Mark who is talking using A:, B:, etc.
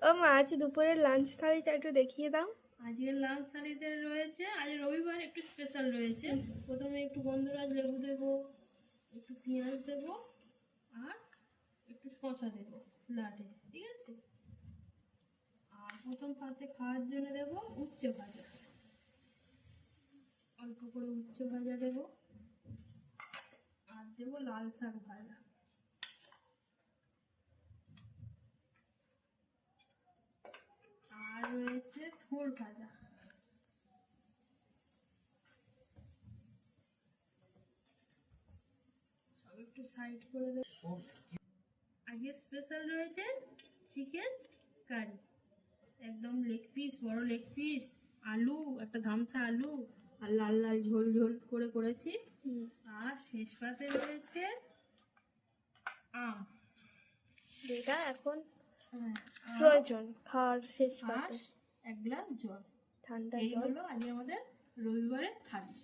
A: ও মা, আজ দুপুরের লাঞ্চ থালিটা একটু দেখিয়ে দাও।
B: আজকের লাঞ্চ থালিতে রয়েছে, আজ রবিবার একটু স্পেশাল রয়েছে। প্রথমে একটু গন্ধরাজ লেবু দেবো, একটু পেঁয়াজ দেবো, আর একটু শসা দেবো স্যালাডে, ঠিক আছে। আর প্রথম পাতে খাওয়ার জন্য দেবো উচ্ছে ভাজা, অল্প করে উচ্ছে ভাজা দেবো, আর দেবো লাল শাক ভাজা, আর রয়েছে থোড় ভাজা। সব একটু সাইড করে দেবো। আজকে স্পেশাল রয়েছে চিকেন কারি, একদম লেগ পিস, বড় লেগ পিস, আলু, একটা ধামসা আলু, আর লাল লাল ঝোল ঝোল করে করেছি। আর শেষ পাতে রয়েছে আম,
A: যেটা এখন
B: আম
A: প্রয়োজন খাওয়ার শেষ
B: আর
A: পাতে।
B: এক গ্লাস জল।
A: ঠান্ডা
B: এই
A: জল।
B: হলো আজকে আমাদের রবিবারের খাবার।